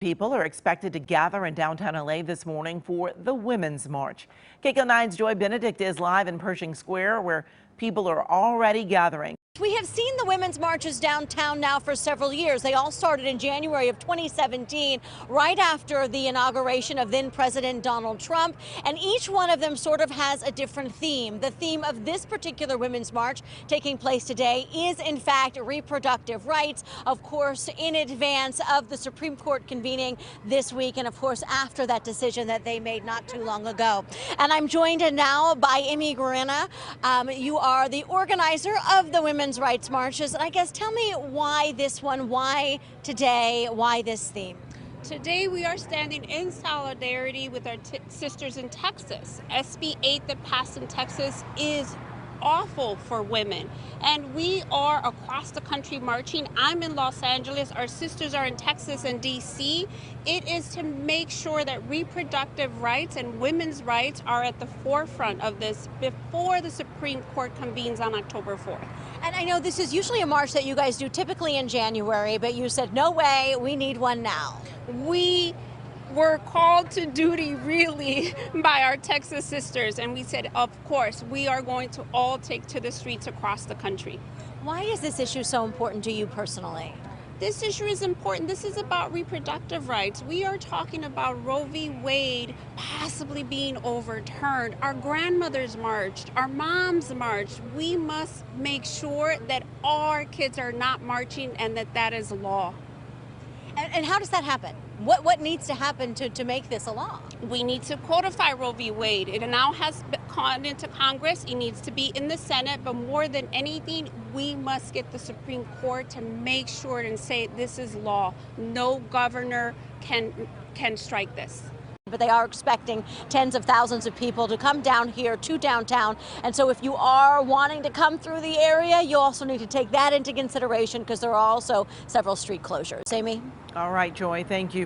People are expected to gather in downtown LA this morning for the Women's March. KCO9's Joy Benedict is live in Pershing Square, where people are already gathering. We have seen the women's marches downtown now for several years. They all started in January of 2017, right after the inauguration of then President Donald Trump. And each one of them sort of has a different theme. The theme of this particular women's march taking place today is, in fact, reproductive rights, of course, in advance of the Supreme Court convening this week. And, of course, after that decision that they made not too long ago. And I'm joined now by Amy Guarina. You are the organizer of the Women's Rights Marches. And I guess tell me why this one, why today, why this theme? Today we are standing in solidarity with our sisters in Texas. SB 8 that passed in Texas is awful for women, and we are across the country marching. I'm in Los Angeles, our sisters are in Texas and DC. It is to make sure that reproductive rights and women's rights are at the forefront of this before the Supreme Court convenes on October 4th. And I know this is usually a march that you guys do typically in January, but you said no way, we need one now. We were called to duty really by our Texas sisters, and we said, of course, we are going to all take to the streets across the country. Why is this issue so important to you personally? This issue is important. This is about reproductive rights. We are talking about Roe v. Wade possibly being overturned. Our grandmothers marched, our moms marched. We must make sure that our kids are not marching and that that is law. And how does that happen? What needs to happen to make this a law? We need to codify Roe v. Wade. It now has gone into Congress. It needs to be in the Senate. But more than anything, we must get the Supreme Court to make sure and say this is law. No governor can strike this. But they are expecting tens of thousands of people to come down here to downtown. And so if you are wanting to come through the area, you also need to take that into consideration because there are also several street closures. Amy? All right, Joy, thank you.